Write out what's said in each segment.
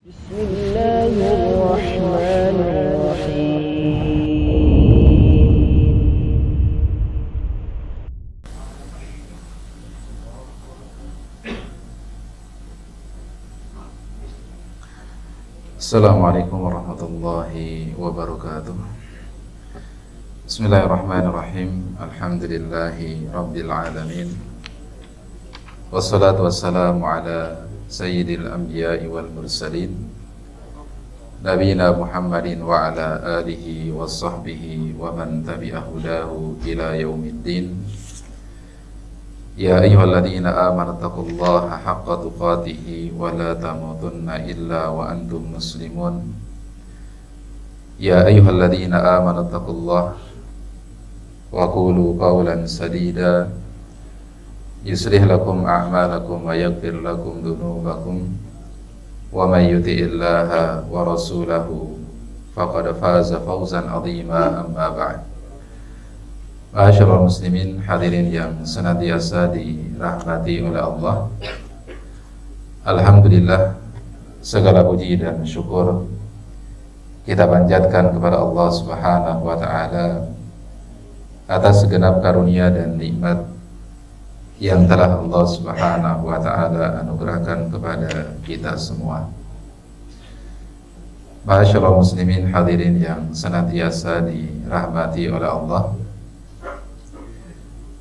بسم الله الرحمن الرحيم. Assalamualaikum warahmatullahi wabarakatuh. Bismillahirrahmanirrahim. Alhamdulillahi rabbil alamin. Wassalatu wassalamu ala sayyidil anbiya'i wal mursalin nabiyina Muhammadin wa ala alihi wa sahbihi wa man tabi'a hudahu ila yaumiddin. Ya ayyuhalladzina amanu taqullaha haqqa tuqatih wa la tamutunna illa wa antum muslimun. Ya ayyuhalladzina amanu taqullaha wa qulu qawlan sadida yuslih lakum a'malakum wa yaghfir lakum dhunubakum wa may yuti'illaha wa rasulahu faqad faza fawzan 'azima. Amma ba'd. Ma'asyiral muslimin, hadirin yang senantiasa dirahmati oleh Allah. Alhamdulillah, segala puji dan syukur kita panjatkan kepada Allah Subhanahu wa taala atas segenap karunia dan nikmat yang telah Allah Subhanahu wa taala anugerahkan kepada kita semua. Ma'asyiral muslimin, hadirin yang senantiasa dirahmati oleh Allah.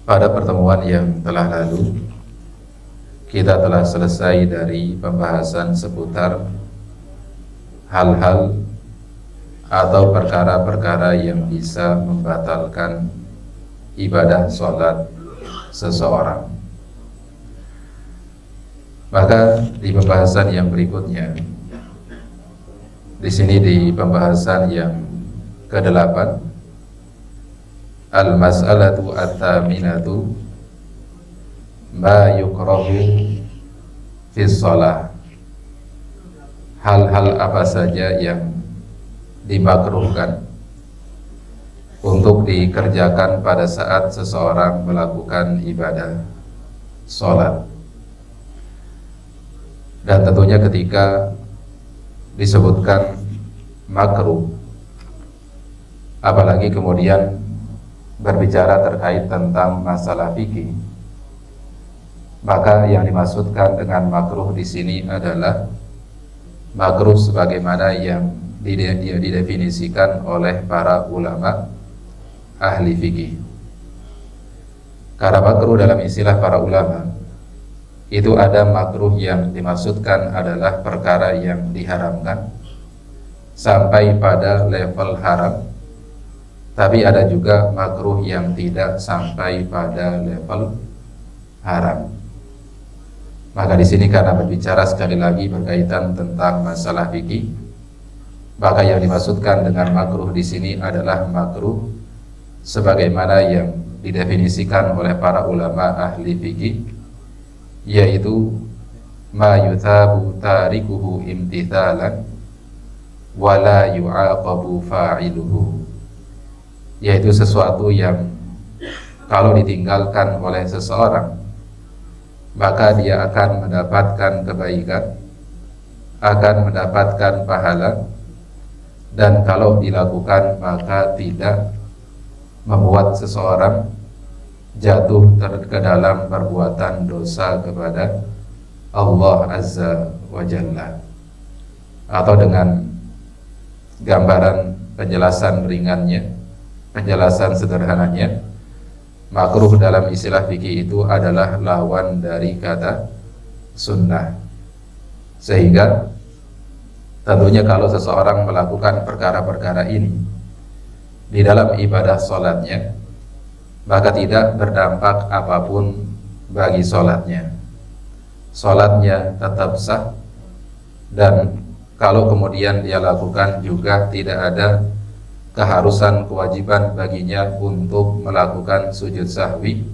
Pada pertemuan yang telah lalu, kita telah selesai dari pembahasan seputar hal-hal atau perkara-perkara yang bisa membatalkan ibadah sholat seseorang. Maka di pembahasan yang berikutnya, di sini di pembahasan yang ke-8, al-mas'alatu at-taminatu ma yukrahu fi shalah. Hal-hal apa saja yang dimakruhkan untuk dikerjakan pada saat seseorang melakukan ibadah sholat. Dan tentunya ketika disebutkan makruh, apalagi kemudian berbicara terkait tentang masalah fikih, maka yang dimaksudkan dengan makruh di sini adalah makruh sebagaimana yang didefinisikan oleh para ulama ahli fikih. Karena makruh dalam istilah para ulama itu ada makruh yang dimaksudkan adalah perkara yang diharamkan sampai pada level haram, tapi ada juga makruh yang tidak sampai pada level haram. Maka di sini karena berbicara sekali lagi berkaitan tentang masalah fikih, maka yang dimaksudkan dengan makruh di sini adalah makruh sebagaimana yang didefinisikan oleh para ulama ahli fikih, yaitu ma yuthabu tarikuhu imtithalan wa la yu'aqabu fa'iluhu, yaitu sesuatu yang kalau ditinggalkan oleh seseorang maka dia akan mendapatkan kebaikan, akan mendapatkan pahala, dan kalau dilakukan maka tidak membuat seseorang jatuh ke dalam perbuatan dosa kepada Allah Azza wa Jalla. Atau dengan gambaran penjelasan ringannya, penjelasan sederhananya, makruh dalam istilah fikih itu adalah lawan dari kata sunnah. Sehingga tentunya kalau seseorang melakukan perkara-perkara ini di dalam ibadah sholatnya, maka tidak berdampak apapun bagi sholatnya. Sholatnya tetap sah, dan kalau kemudian dia lakukan juga tidak ada keharusan kewajiban baginya untuk melakukan sujud sahwi.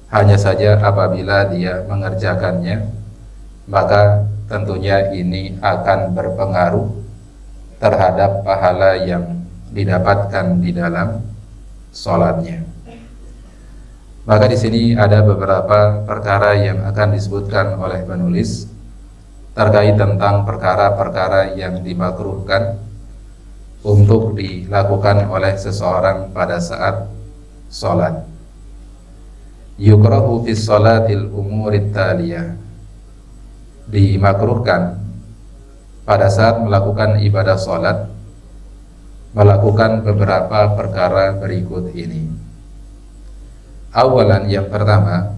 Hanya saja apabila dia mengerjakannya, maka tentunya ini akan berpengaruh terhadap pahala yang didapatkan di dalam sholatnya. Maka di sini ada beberapa perkara yang akan disebutkan oleh penulis terkait tentang perkara-perkara yang dimakruhkan untuk dilakukan oleh seseorang pada saat sholat. Yukrahu fi sholatil umurit taliyah, dimakruhkan pada saat melakukan ibadah sholat melakukan beberapa perkara berikut ini. Awalan, yang pertama,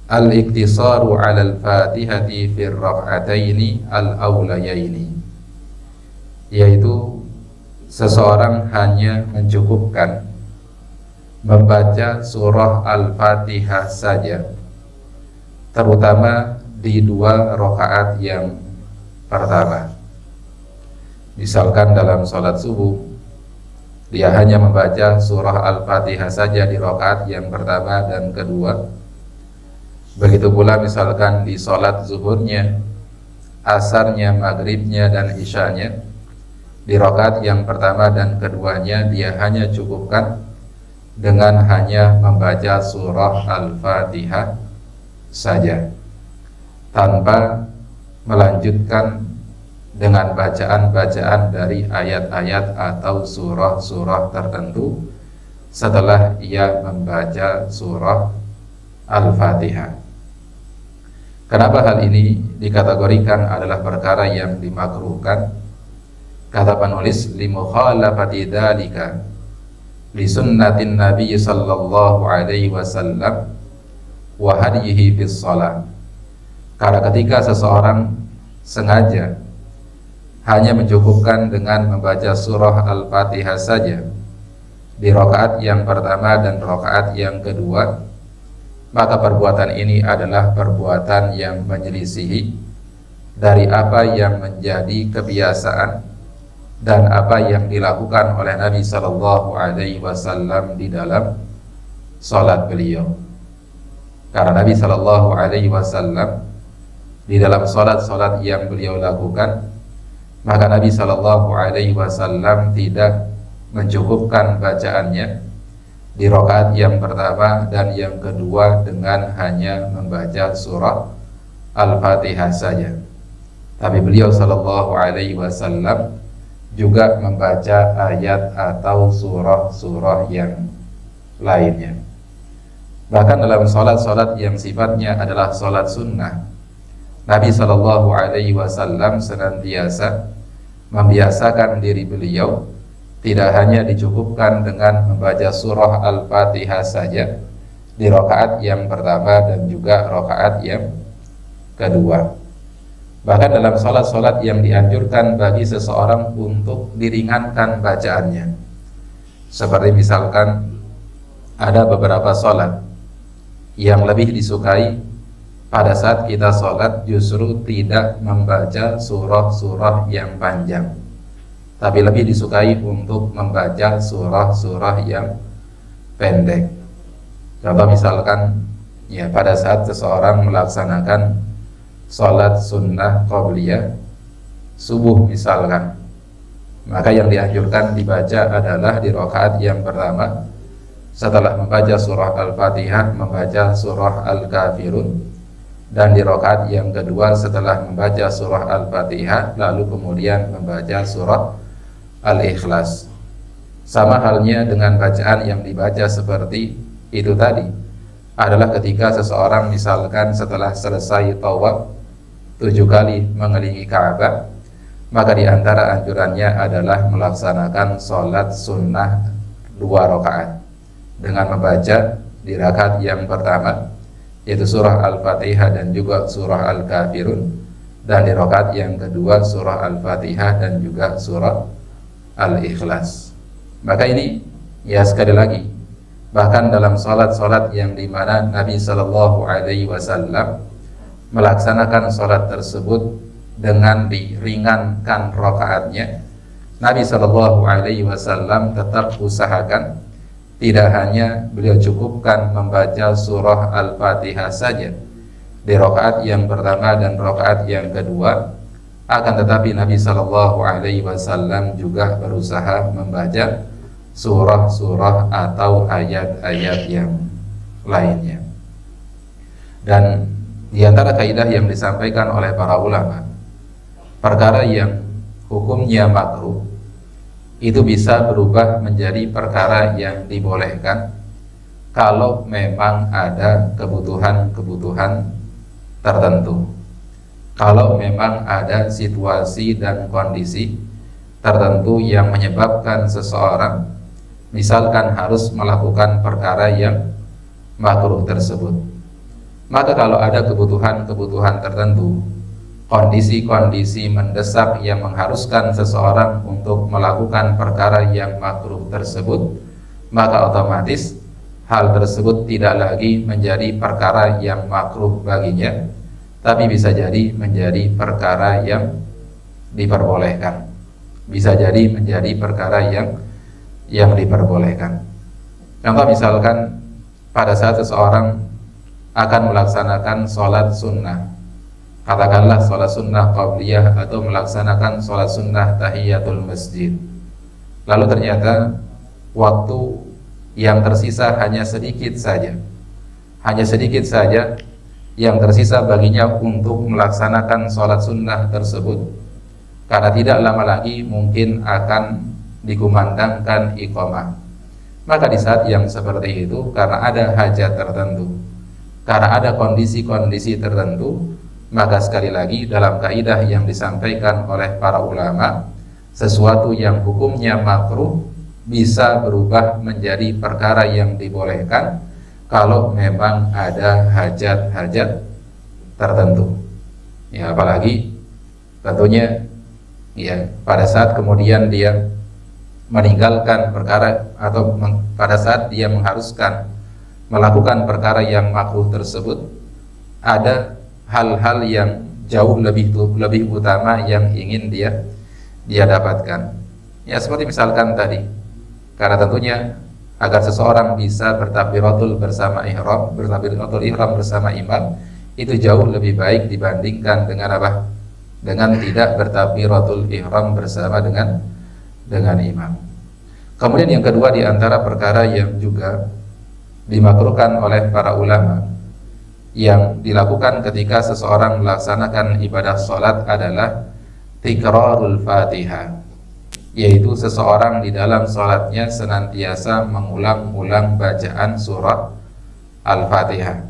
al-iktisaru 'alal Fatihati fi rak'ataini al-awlayaini, yaitu seseorang hanya mencukupkan membaca surah Al-Fatihah saja, terutama di 2 rakaat yang pertama. Misalkan dalam sholat subuh, dia hanya membaca surah Al-Fatihah saja di rakaat yang pertama dan kedua. Begitu pula misalkan di sholat zuhurnya, asarnya, maghribnya, dan isyanya, di rakaat yang pertama dan keduanya dia hanya cukupkan dengan hanya membaca surah Al-Fatihah saja, tanpa melanjutkan dengan bacaan-bacaan dari ayat-ayat atau surah-surah tertentu setelah ia membaca surah Al-Fatihah. Kenapa hal ini dikategorikan adalah perkara yang dimakruhkan? Kata penulis, limukhalafati dzalika li sunnatin Nabi sallallahu alaihi wasallam wa hadyihi fis shalah. Karena ketika seseorang sengaja hanya mencukupkan dengan membaca surah Al-Fatihah saja di rakaat yang pertama dan rakaat yang kedua, maka perbuatan ini adalah perbuatan yang menyelisihi dari apa yang menjadi kebiasaan dan apa yang dilakukan oleh Nabi Sallallahu Alaihi Wasallam di dalam salat beliau. Karena Nabi Sallallahu Alaihi Wasallam di dalam salat-salat yang beliau lakukan, maka Nabi Sallallahu Alaihi Wasallam tidak mencukupkan bacaannya di rakaat yang pertama dan yang kedua dengan hanya membaca surah Al-Fatihah saja. Tapi beliau Sallallahu Alaihi Wasallam juga membaca ayat atau surah-surah yang lainnya. Bahkan dalam salat-salat yang sifatnya adalah salat sunnah, Nabi Sallallahu Alaihi Wasallam senantiasa membiasakan diri beliau tidak hanya dicukupkan dengan membaca surah Al-Fatihah saja di rakaat yang pertama dan juga rakaat yang kedua. Bahkan dalam salat-salat yang dianjurkan bagi seseorang untuk diringankan bacaannya, seperti misalkan ada beberapa salat yang lebih disukai pada saat kita salat justru tidak membaca surah-surah yang panjang, tapi lebih disukai untuk membaca surah-surah yang pendek. Contoh misalkan, ya pada saat seseorang melaksanakan sholat sunnah qabliyah subuh misalkan, maka yang dianjurkan dibaca adalah di rakaat yang pertama setelah membaca surah Al-Fatihah membaca surah Al-Kafirun, dan di rakaat yang kedua setelah membaca surah Al-Fatihah lalu kemudian membaca surah Al-Ikhlas. Sama halnya dengan bacaan yang dibaca seperti itu tadi adalah ketika seseorang misalkan setelah selesai tawaf 7 kali mengelilingi Ka'bah, maka di antara anjurannya adalah melaksanakan sholat sunnah 2 rakaat dengan membaca di rakaat yang pertama yaitu surah Al-Fatihah dan juga surah Al-Kafirun, dan di rakaat yang kedua surah Al-Fatihah dan juga surah Al-Ikhlas. Maka ini ya sekali lagi, bahkan dalam salat-salat yang dimana Nabi Sallallahu Alaihi Wasallam melaksanakan salat tersebut dengan diringankan rakaatnya, Nabi Sallallahu Alaihi Wasallam tetap usahakan tidak hanya beliau cukupkan membaca surah Al-Fatihah saja di rakaat yang pertama dan rakaat yang kedua, akan tetapi Nabi Sallallahu Alaihi Wasallam juga berusaha membaca surah-surah atau ayat-ayat yang lainnya. Dan Di antara kaidah yang disampaikan oleh para ulama, perkara yang hukumnya makruh itu bisa berubah menjadi perkara yang dibolehkan kalau memang ada kebutuhan-kebutuhan tertentu. Kalau memang ada situasi dan kondisi tertentu yang menyebabkan seseorang misalkan harus melakukan perkara yang makruh tersebut, maka kalau ada kebutuhan-kebutuhan tertentu, kondisi-kondisi mendesak yang mengharuskan seseorang untuk melakukan perkara yang makruh tersebut, maka otomatis hal tersebut tidak lagi menjadi perkara yang makruh baginya, tapi bisa jadi menjadi perkara yang diperbolehkan. Bisa jadi menjadi perkara yang diperbolehkan. Contoh misalkan pada saat seseorang akan melaksanakan sholat sunnah, katakanlah sholat sunnah qabliyah atau melaksanakan sholat sunnah tahiyatul masjid, lalu ternyata waktu yang tersisa hanya sedikit saja yang tersisa baginya untuk melaksanakan sholat sunnah tersebut, karena tidak lama lagi mungkin akan dikumandangkan iqamah. Maka di saat yang seperti itu, karena ada hajat tertentu, karena ada kondisi-kondisi tertentu, maka sekali lagi dalam kaidah yang disampaikan oleh para ulama, sesuatu yang hukumnya makruh bisa berubah menjadi perkara yang dibolehkan kalau memang ada hajat-hajat tertentu. Ya, apalagi tentunya ya pada saat kemudian dia meninggalkan perkara atau pada saat dia mengharuskan melakukan perkara yang makruh tersebut, ada hal-hal yang jauh lebih utama yang ingin dia dapatkan. Ya, seperti misalkan tadi, karena tentunya agar seseorang bisa bertakbiratul ihram bersama imam, itu jauh lebih baik dibandingkan dengan apa? Dengan tidak bertakbiratul ihram bersama dengan imam. Kemudian yang kedua di antara perkara yang juga dimakruhkan oleh para ulama yang dilakukan ketika seseorang melaksanakan ibadah sholat adalah tikrarul Fatihah, yaitu seseorang di dalam sholatnya senantiasa mengulang-ulang bacaan surah Al-Fatihah.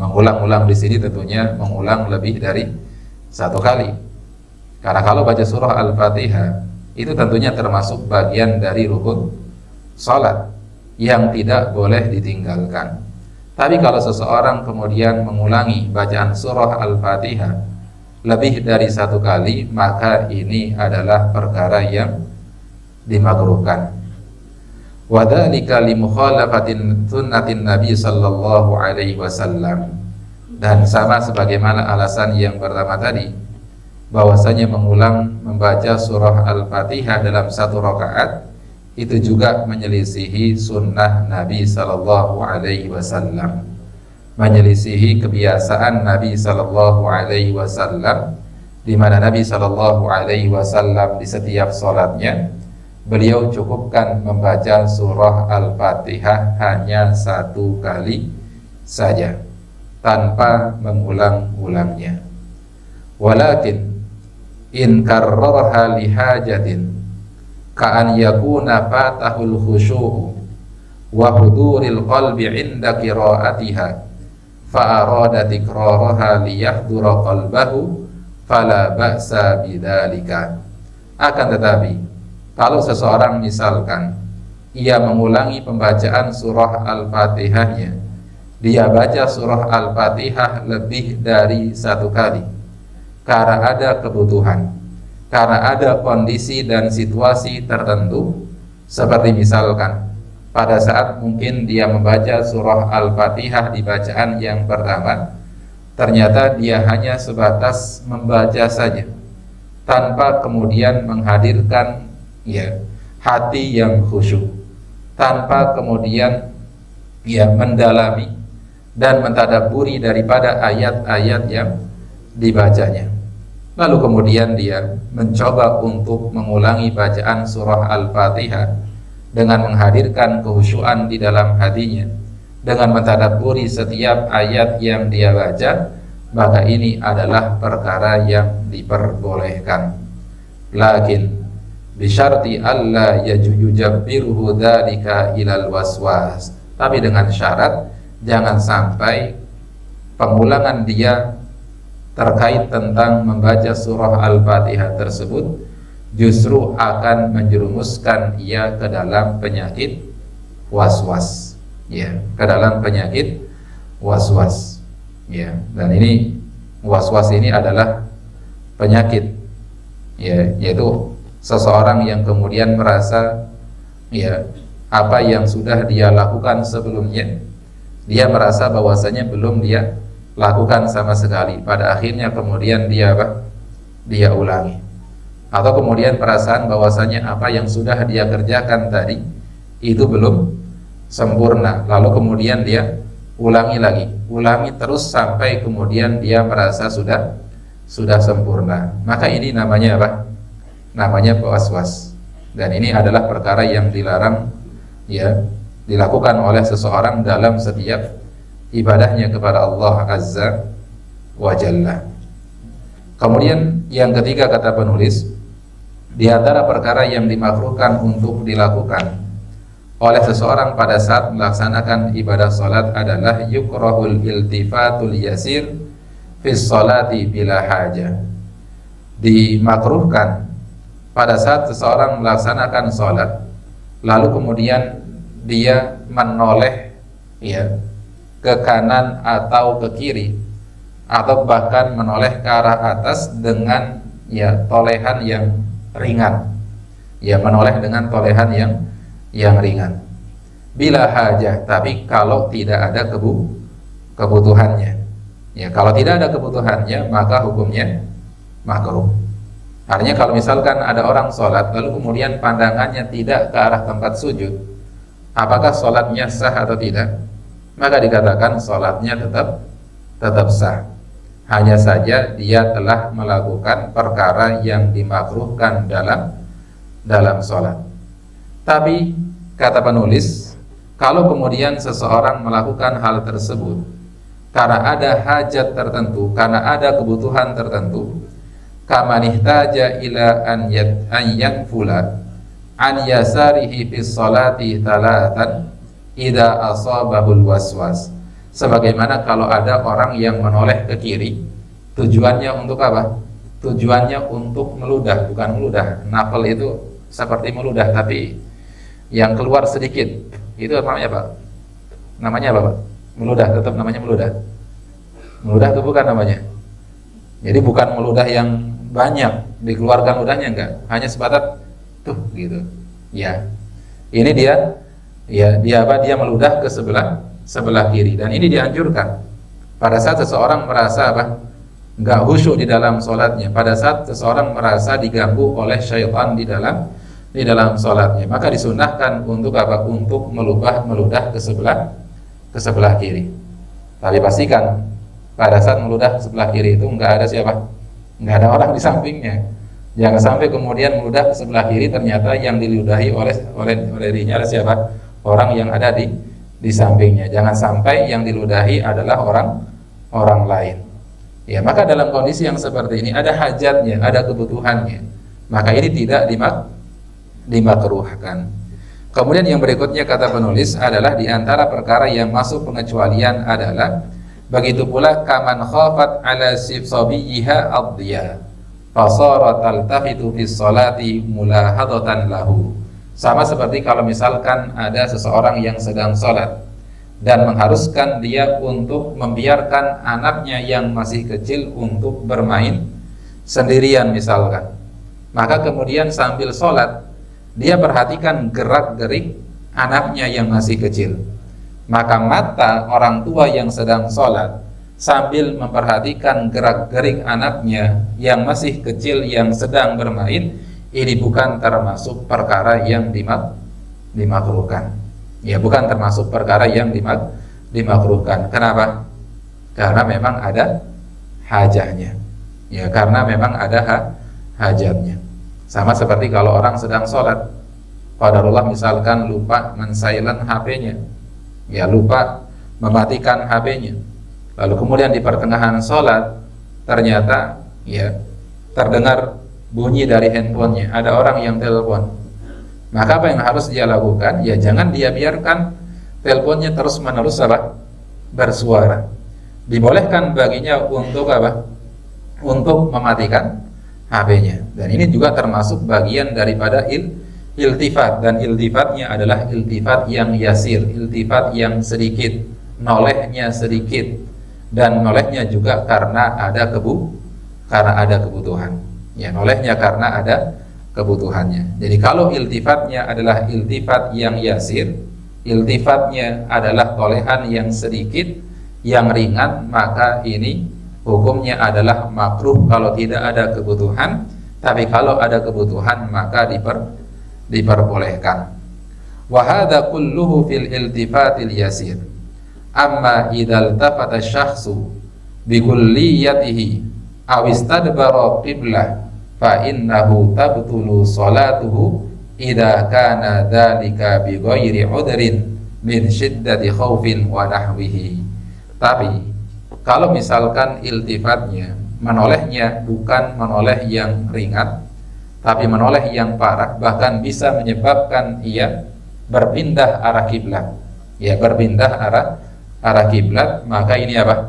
Mengulang-ulang di sini tentunya mengulang lebih dari satu kali, karena kalau baca surah Al-Fatihah itu tentunya termasuk bagian dari rukun sholat yang tidak boleh ditinggalkan. Tapi kalau seseorang kemudian mengulangi bacaan surah Al-Fatihah lebih dari satu kali, maka ini adalah perkara yang dimakruhkan. Wa dzalika li mukhalafatin sunnatin Nabi sallallahu alaihi wasallam. Dan sama sebagaimana alasan yang pertama tadi, bahwasanya mengulang membaca surah Al-Fatihah dalam satu rakaat itu juga menyelisihi sunnah Nabi sallallahu alaihi wasallam, menyelisihi kebiasaan Nabi sallallahu alaihi wasallam, di mana Nabi sallallahu alaihi wasallam di setiap salatnya beliau cukupkan membaca surah Al-Fatihah hanya satu kali saja tanpa mengulang-ulangnya. Walakin in karrarha li hajatin ka'an yakuna fatahul khusyu'u wa huduril qalbi 'inda qira'atiha fa arada tikraraha liyahdura qalbahu fala ba'sa bidzalika. Akan tetapi kalau seseorang misalkan ia mengulangi pembacaan surah Al-Fatihahnya, dia baca surah Al-Fatihah lebih dari satu kali karena ada kebutuhan, karena ada kondisi dan situasi tertentu, seperti misalkan pada saat mungkin dia membaca surah Al-Fatihah di bacaan yang pertama, ternyata dia hanya sebatas membaca saja tanpa kemudian menghadirkan hati yang khusyuk, tanpa kemudian mendalami dan mentadabburi daripada ayat-ayat yang dibacanya. Lalu kemudian dia mencoba untuk mengulangi bacaan surah Al-Fatihah dengan menghadirkan kehusyuan di dalam hatinya, dengan mentadabburi setiap ayat yang dia baca, maka ini adalah perkara yang diperbolehkan. Lakin bisyarti alla yujabbiruhu dzalika ilal waswas, tapi dengan syarat jangan sampai pengulangan dia terkait tentang membaca surah Al-Fatihah tersebut justru akan menjerumuskan ia ke dalam penyakit was-was, ya, ke dalam penyakit was-was, ya. Dan ini was-was ini adalah penyakit, ya, yaitu seseorang yang kemudian merasa, ya, apa yang sudah dia lakukan sebelumnya, dia merasa bahwasanya belum dia lakukan sama sekali, pada akhirnya kemudian dia dia ulangi. Atau kemudian perasaan bahwasanya apa yang sudah dia kerjakan tadi itu belum sempurna, lalu kemudian dia ulangi lagi, ulangi terus sampai kemudian dia merasa sudah sempurna. Maka ini namanya apa? Namanya was-was. Dan ini adalah perkara yang dilarang, ya, dilakukan oleh seseorang dalam setiap ibadahnya kepada Allah Azza wa Jalla. Kemudian yang ketiga kata penulis, di antara perkara yang dimakruhkan untuk dilakukan oleh seseorang pada saat melaksanakan ibadah salat adalah yukrahul iltifatul yasir fis salati bila hajah. Dimakruhkan pada saat seseorang melaksanakan salat lalu kemudian dia menoleh, ya, ke kanan atau ke kiri, atau bahkan menoleh ke arah atas dengan, ya, tolehan yang ringan, ya, menoleh dengan tolehan yang ringan. Bila hajah, tapi kalau tidak ada kebutuhannya, ya, kalau tidak ada kebutuhannya maka hukumnya makruh. Artinya kalau misalkan ada orang sholat lalu kemudian pandangannya tidak ke arah tempat sujud, apakah sholatnya sah atau tidak? Maka dikatakan sholatnya tetap sah. Hanya saja dia telah melakukan perkara yang dimakruhkan dalam sholat. Tapi kata penulis, kalau kemudian seseorang melakukan hal tersebut karena ada hajat tertentu, karena ada kebutuhan tertentu, kamanihtaja ila an yanfula an yasarihi fis salati talatan idza asabahul waswas. Sebagaimana kalau ada orang yang menoleh ke kiri, tujuannya untuk apa? Tujuannya untuk meludah, bukan meludah. Nafal itu seperti meludah, tapi yang keluar sedikit. Itu namanya apa? Namanya apa, Pak? Meludah, tetap namanya meludah. Meludah itu bukan namanya. Jadi bukan meludah yang banyak, dikeluarkan ludahnya, enggak. Hanya sebatas tuh gitu. Ya. Ini dia, ya, dia apa? Dia meludah ke sebelah kiri, dan ini dianjurkan pada saat seseorang merasa apa? Enggak khusyuk di dalam sholatnya, pada saat seseorang merasa diganggu oleh syaitan di dalam sholatnya, maka disunahkan untuk apa? Untuk meludah ke sebelah kiri. Tapi pastikan pada saat meludah ke sebelah kiri itu enggak ada siapa? Enggak ada orang di sampingnya. Jangan sampai kemudian meludah ke sebelah kiri ternyata yang diludahi oleh dirinya adalah siapa? Orang yang ada di sampingnya. Jangan sampai yang diludahi adalah orang lain. Ya, maka dalam kondisi yang seperti ini ada hajatnya, ada kebutuhannya, maka ini tidak dimakruhkan. Kemudian yang berikutnya kata penulis adalah di antara perkara yang masuk pengecualian adalah begitu pula kaman khafat ala sabiyha adhiya fasara taltafitu fis salati mulahadatan lahu. Sama seperti kalau misalkan ada seseorang yang sedang sholat dan mengharuskan dia untuk membiarkan anaknya yang masih kecil untuk bermain sendirian misalkan, maka kemudian sambil sholat dia perhatikan gerak-gerik anaknya yang masih kecil, maka mata orang tua yang sedang sholat sambil memperhatikan gerak-gerik anaknya yang masih kecil yang sedang bermain, ini bukan termasuk perkara yang dimakruhkan. Ya, bukan termasuk perkara yang dimakruhkan. Kenapa? Karena memang ada hajatnya. Ya, karena memang ada hajatnya. Sama seperti kalau orang sedang sholat, qadarullah misalkan lupa men-silent HP-nya, ya, lupa mematikan HP-nya, Lalu kemudian di pertengahan sholat ternyata ya terdengar bunyi dari handphonenya, ada orang yang telepon. Maka apa yang harus dia lakukan? Ya jangan dia biarkan teleponnya terus menerus bersuara. Dibolehkan baginya untuk untuk mematikan HP-nya. Dan ini juga termasuk bagian daripada iltifat, dan iltifatnya adalah iltifat yang yasir, iltifat yang sedikit, nolehnya sedikit, dan nolehnya juga karena ada kebutuhan. Ya, nolehnya karena ada kebutuhannya. Jadi kalau iltifatnya adalah iltifat yang yasir, iltifatnya adalah tolehan yang sedikit, yang ringan, maka ini hukumnya adalah makruh kalau tidak ada kebutuhan. Tapi kalau ada kebutuhan maka diperbolehkan. Wa hadza kulluhu fil iltifatil yasir. Amma idza iltafata asy-syakhsu bi kulliyatihi aw istadbara qiblah fa innahu tabtulu salatuhu idza kana dzalika bi ghairi udrin min syiddati khaufin wa nahwihi. Tapi kalau misalkan iltifatnya, menolehnya bukan menoleh yang ringan, tapi menoleh yang parah, bahkan bisa menyebabkan ia berpindah arah kiblat. Ya, berpindah arah kiblat, maka ini apa?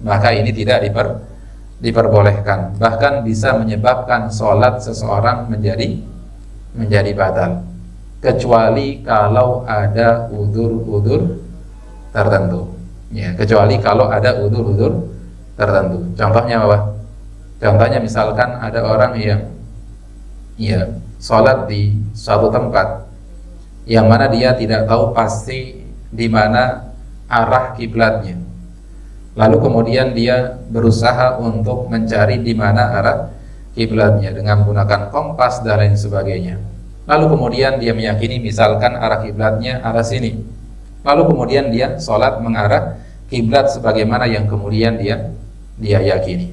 Maka ini tidak diperbolehkan. Bahkan bisa menyebabkan sholat seseorang menjadi batal, kecuali kalau ada udzur-udzur tertentu. Ya, kecuali kalau ada udzur-udzur tertentu. Contohnya apa? Contohnya misalkan ada orang yang sholat di suatu tempat yang mana dia tidak tahu pasti di mana arah kiblatnya. Lalu kemudian dia berusaha untuk mencari di mana arah kiblatnya dengan menggunakan kompas dan lain sebagainya. Lalu kemudian dia meyakini misalkan arah kiblatnya arah sini. Lalu kemudian dia sholat mengarah kiblat sebagaimana yang kemudian dia yakini.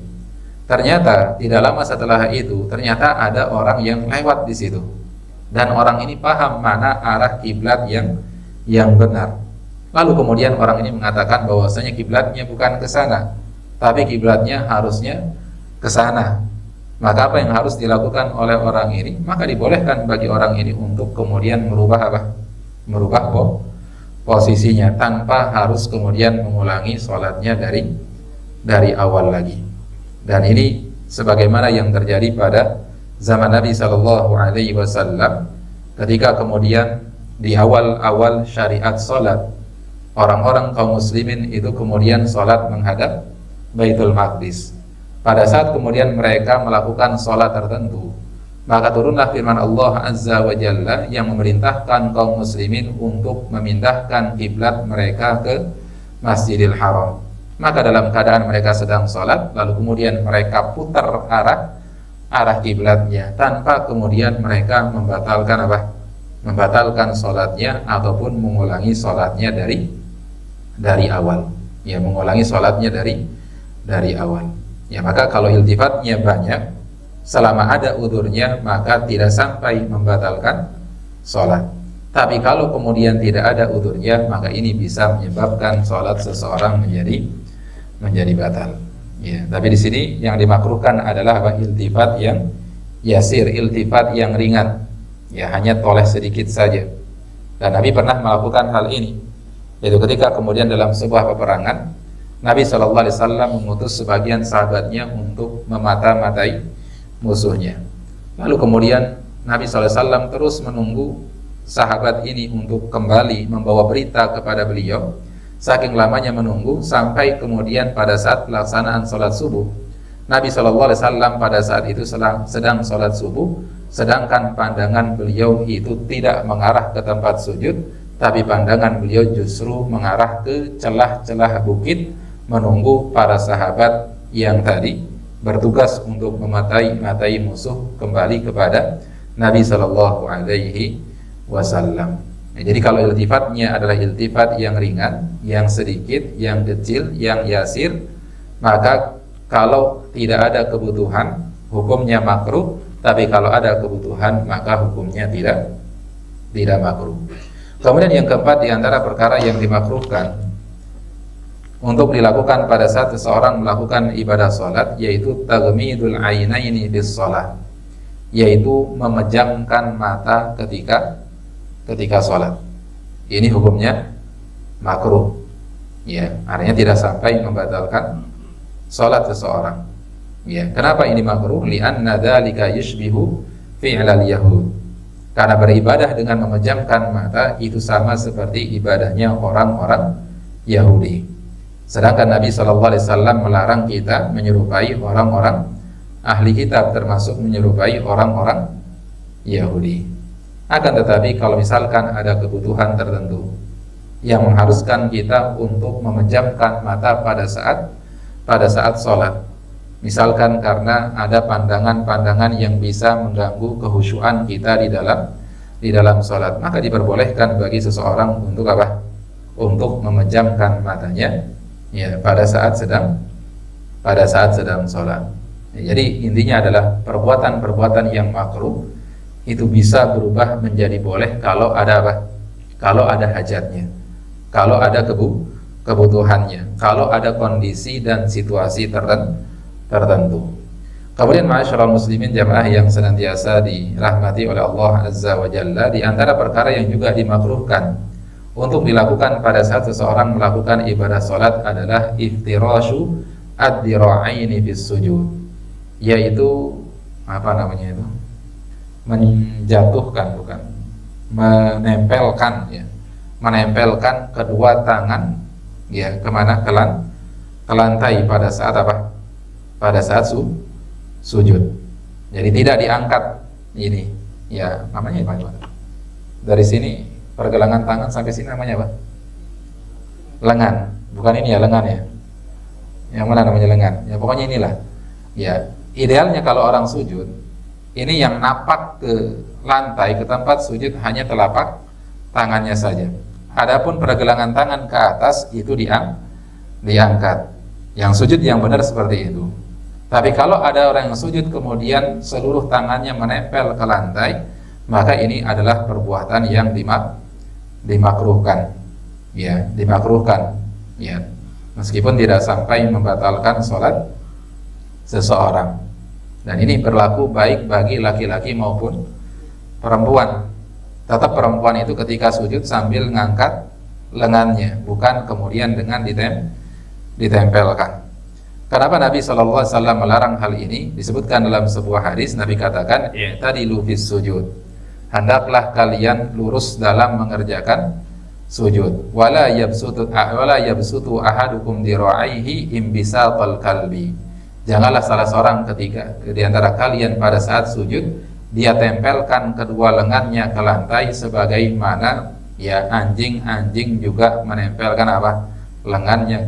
Ternyata tidak lama setelah itu ternyata ada orang yang lewat di situ, dan orang ini paham mana arah kiblat yang benar. Lalu kemudian orang ini mengatakan bahwasanya kiblatnya bukan ke sana, tapi kiblatnya harusnya ke sana. Maka apa yang harus dilakukan oleh orang ini? Maka dibolehkan bagi orang ini untuk kemudian merubah posisinya tanpa harus kemudian mengulangi sholatnya dari awal lagi. Dan ini sebagaimana yang terjadi pada zaman Nabi Shallallahu Alaihi Wasallam, ketika kemudian di awal-awal syariat sholat, orang-orang kaum muslimin itu kemudian sholat menghadap Baitul Maqdis. Pada saat kemudian mereka melakukan sholat tertentu, maka turunlah firman Allah Azza wa Jalla yang memerintahkan kaum muslimin untuk memindahkan kiblat mereka ke Masjidil Haram. Maka dalam keadaan mereka sedang sholat, lalu kemudian mereka putar arah kiblatnya tanpa kemudian mereka membatalkan sholatnya ataupun mengulangi sholatnya dari awal. Ya, mengulangi sholatnya dari awal. Ya, maka kalau iltifatnya banyak, selama ada udhurnya maka tidak sampai membatalkan sholat. Tapi kalau kemudian tidak ada udhurnya, maka ini bisa menyebabkan sholat seseorang menjadi batal. Ya, tapi di sini yang dimakruhkan adalah iltifat yang yasir, iltifat yang ringan. Ya, hanya toleh sedikit saja. Dan Nabi pernah melakukan hal ini, yaitu ketika kemudian dalam sebuah peperangan, Nabi SAW mengutus sebagian sahabatnya untuk memata-matai musuhnya. Lalu kemudian Nabi SAW terus menunggu sahabat ini untuk kembali membawa berita kepada beliau. Saking lamanya menunggu sampai kemudian pada saat pelaksanaan sholat subuh, Nabi SAW pada saat itu sedang sholat subuh, sedangkan pandangan beliau itu tidak mengarah ke tempat sujud, tapi pandangan beliau justru mengarah ke celah-celah bukit, menunggu para sahabat yang tadi bertugas untuk mematai musuh kembali kepada Nabi Shallallahu Alaihi Wasallam. Jadi kalau iltifatnya adalah iltifat yang ringan, yang sedikit, yang kecil, yang yasir, maka kalau tidak ada kebutuhan hukumnya makruh, tapi kalau ada kebutuhan maka hukumnya tidak makruh. Kemudian yang keempat di antara perkara yang dimakruhkan untuk dilakukan pada saat seseorang melakukan ibadah sholat, yaitu taghmidul ainaini bis sholat, yaitu memejamkan mata ketika sholat. Ini hukumnya makruh, ya, artinya tidak sampai membatalkan sholat seseorang. Ya, kenapa ini makruh? Li'anna dzalika yushbihu fi'lal yahud. Karena beribadah dengan memejamkan mata itu sama seperti ibadahnya orang-orang Yahudi. Sedangkan Nabi SAW melarang kita menyerupai orang-orang ahli kitab, termasuk menyerupai orang-orang Yahudi. Akan tetapi kalau misalkan ada kebutuhan tertentu yang mengharuskan kita untuk memejamkan mata pada saat sholat, misalkan karena ada pandangan-pandangan yang bisa mengganggu kehusyuan kita di dalam sholat, maka diperbolehkan bagi seseorang untuk apa? Untuk memejamkan matanya, ya, pada saat sedang sholat. Ya, jadi intinya adalah perbuatan-perbuatan yang makruh itu bisa berubah menjadi boleh kalau ada apa? Kalau ada hajatnya, kalau ada kebutuhannya, kalau ada kondisi dan situasi tertentu. Kemudian ma'asyiral muslimin jamaah yang senantiasa dirahmati oleh Allah Azza wa Jalla, di antara perkara yang juga dimakruhkan untuk dilakukan pada saat seseorang melakukan ibadah salat adalah iftirashu ad-dira'aini bis sujud, yaitu apa namanya itu? Menjatuhkan, bukan, menempelkan, ya, menempelkan kedua tangan, ya, kemana? Ke lantai pada saat apa? Pada saat sujud. Jadi tidak diangkat ini, ya, namanya apa? Dari sini pergelangan tangan sampai sini namanya apa? Lengan. Bukan ini ya, lengan ya. Yang mana namanya lengan? Ya pokoknya inilah. Ya, idealnya kalau orang sujud, ini yang napak ke lantai, ke tempat sujud hanya telapak tangannya saja. Adapun pergelangan tangan ke atas itu diangkat. Yang sujud yang benar seperti itu. Tapi kalau ada orang yang sujud kemudian seluruh tangannya menempel ke lantai, maka ini adalah perbuatan yang dimakruhkan. Ya, dimakruhkan. Ya, meskipun tidak sampai membatalkan sholat seseorang. Dan ini berlaku baik bagi laki-laki maupun perempuan. Tetap perempuan itu ketika sujud sambil ngangkat lengannya, bukan kemudian dengan ditempelkan. Kenapa Nabi SAW melarang hal ini? Disebutkan dalam sebuah hadis, Nabi katakan, i'tadilu fis sujud. Hendaklah kalian lurus dalam mengerjakan sujud. Wala yabsutu ahadukum dira'aihi imbisatal kalbi. Janganlah salah seorang ketika di antara kalian pada saat sujud dia tempelkan kedua lengannya ke lantai sebagaimana, ya, anjing juga menempelkan apa? Lengannya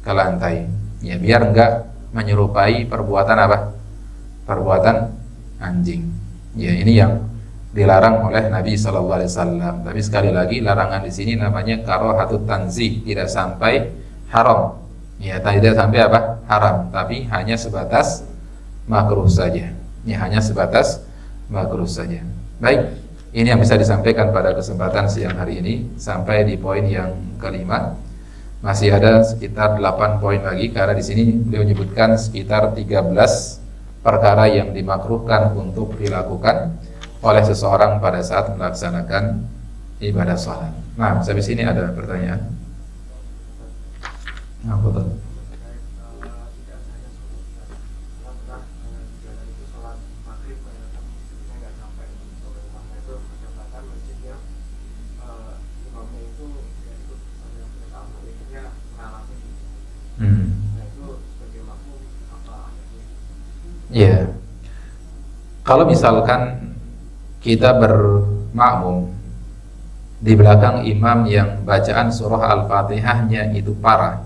ke lantai. Ya, biar enggak menyerupai perbuatan apa? Perbuatan anjing. Ya, ini yang dilarang oleh Nabi SAW. Tapi sekali lagi larangan di sini namanya karahatut tanzih, tidak sampai haram. Ya, tidak sampai apa? Haram, tapi hanya sebatas makruh saja. Ya, hanya sebatas makruh saja. Baik, ini yang bisa disampaikan pada kesempatan siang hari ini. Sampai di poin yang kelima. Masih ada sekitar 8 poin lagi, karena di sini beliau menyebutkan sekitar 13 perkara yang dimakruhkan untuk dilakukan oleh seseorang pada saat melaksanakan ibadah sholat. Nah, sampai sini ada pertanyaan? Nah, betul. Ya, kalau misalkan kita bermakmum di belakang imam yang bacaan surah Al-Fatihahnya itu parah,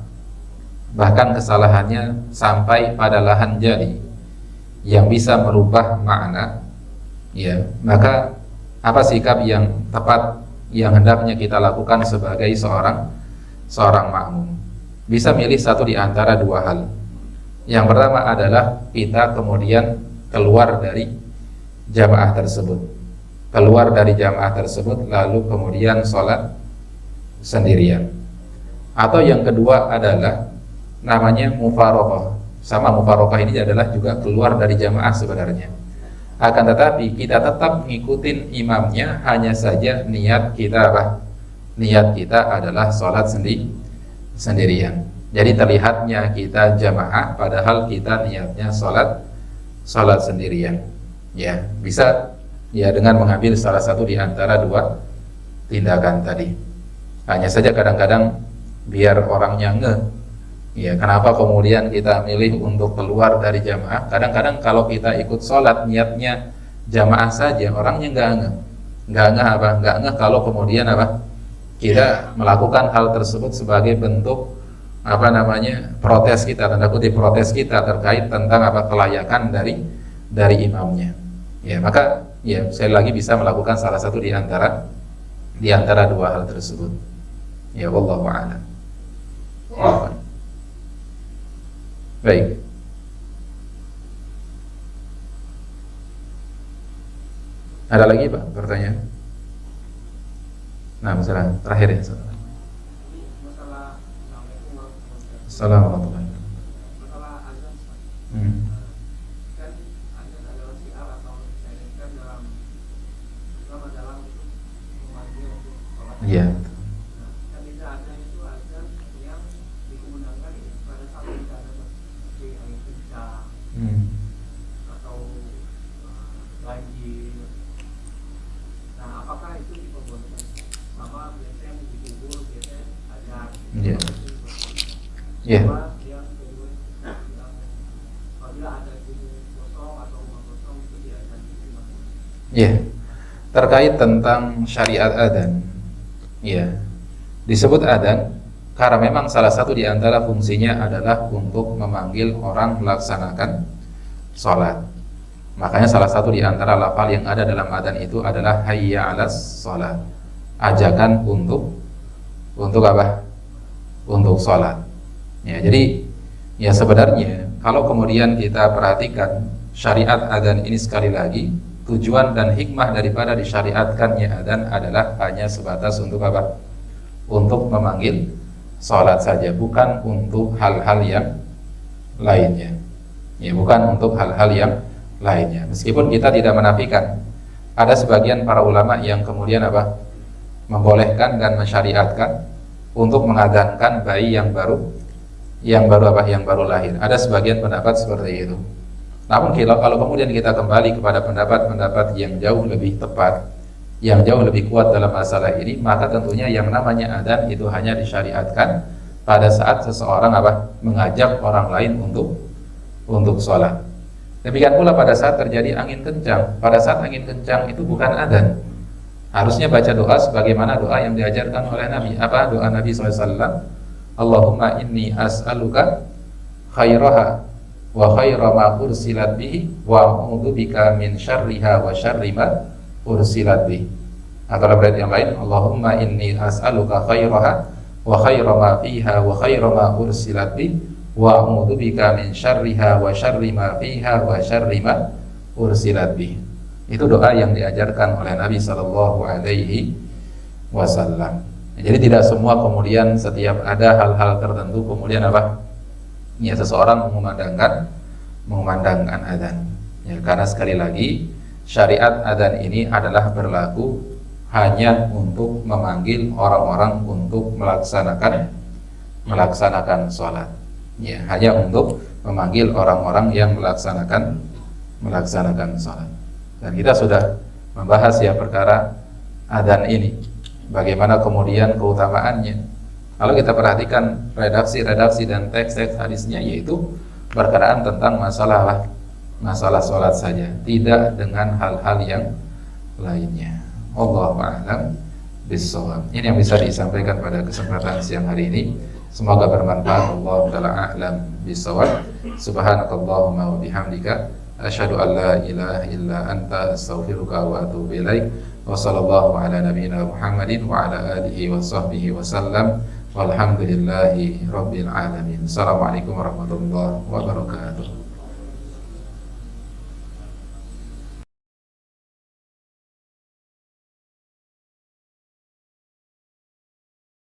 bahkan kesalahannya sampai pada lahan jari yang bisa merubah makna, ya, maka apa sikap yang tepat yang hendaknya kita lakukan sebagai seorang makmum? Bisa milih satu di antara dua hal. Yang pertama adalah kita kemudian keluar dari jamaah tersebut, lalu kemudian sholat sendirian. Atau yang kedua adalah namanya mufaroqah. Sama mufaroqah ini adalah juga keluar dari jamaah sebenarnya. Akan tetapi kita tetap ngikutin imamnya, hanya saja niat kita apa? Niat kita adalah sholat sendirian. Jadi terlihatnya kita jamaah padahal kita niatnya sholat sendirian. Ya, bisa ya dengan mengambil salah satu di antara dua tindakan tadi. Hanya saja kadang-kadang biar orangnya ngeh. Ya, kenapa kemudian kita milih untuk keluar dari jamaah? Kadang-kadang kalau kita ikut sholat niatnya jamaah saja, orangnya nggak ngeh apa? Nggak ngeh kalau kemudian apa? Kita melakukan hal tersebut sebagai bentuk apa namanya protes kita, tanda kutip protes kita terkait tentang apa kelayakan dari imamnya. Ya, maka ya sekali lagi bisa melakukan salah satu di antara dua hal tersebut. Ya, wallahu a'lam. Baik. Ada lagi Pak pertanyaan? Nah, masalah terakhir ya. Assalamualaikum warahmatullahi wabarakatuh. Iya. Iya. Iya. Terkait tentang syariat adzan. Iya. Disebut adzan karena memang salah satu di antara fungsinya adalah untuk memanggil orang melaksanakan sholat. Makanya salah satu di antara lafal yang ada dalam adzan itu adalah hayya 'alas sholat. Ajakan untuk apa? Untuk sholat. Ya, jadi ya sebenarnya kalau kemudian kita perhatikan syariat adzan ini sekali lagi tujuan dan hikmah daripada disyariatkannya adzan adalah hanya sebatas untuk apa? Untuk memanggil sholat saja, bukan untuk hal-hal yang lainnya. Ya, bukan untuk hal-hal yang lainnya. Meskipun kita tidak menafikan ada sebagian para ulama yang kemudian apa? Membolehkan dan mensyariatkan untuk mengadzankan bayi yang baru lahir. Ada sebagian pendapat seperti itu. Namun kalau kemudian kita kembali kepada pendapat-pendapat yang jauh lebih tepat, yang jauh lebih kuat dalam masalah ini, maka tentunya yang namanya adzan itu hanya disyariatkan pada saat seseorang mengajak orang lain untuk sholat. Demikian pula pada saat terjadi angin kencang. Pada saat angin kencang itu bukan adzan. Harusnya baca doa sebagaimana doa yang diajarkan oleh Nabi. Apa doa Nabi SAW? Allahumma inni as'aluka khairaha wa khaira ma ursilat bihi wa a'udzubika min syarriha wa syarri ma ursilat bihi. Atau ayat yang lain, Allahumma inni as'aluka khairaha wa khaira ma fiha wa khaira ma ursilat bihi wa a'udzubika min syarriha wa syarri ma fiha wa syarri ma ursilat bihi. Itu doa yang diajarkan oleh Nabi sallallahu alaihi wasallam. Jadi tidak semua kemudian setiap ada hal-hal tertentu kemudian ya seseorang mengumandangkan adzan. Ya, karena sekali lagi syariat adzan ini adalah berlaku hanya untuk memanggil orang-orang untuk melaksanakan sholat. Ya, hanya untuk memanggil orang-orang yang melaksanakan sholat. Dan kita sudah membahas ya perkara adzan ini. Bagaimana kemudian keutamaannya. Kalau kita perhatikan redaksi dan teks-teks hadisnya, yaitu berkenaan tentang masalah sholat saja, tidak dengan hal-hal yang lainnya. Wallahu a'lam bishawab. Ini yang bisa disampaikan pada kesempatan siang hari ini. Semoga bermanfaat. Wallahu ta'ala a'lam bishawab. Subhanakallahumma wa bihamdika asyhadu an la ilaha illa anta astaghfiruka wa atubu ilaik. Wa sallallahu ala nabiyyina Muhammadin wa ala alihi wa sahbihi wa sallam. Walhamdulillahi rabbil alamin. Assalamualaikum warahmatullahi wabarakatuh.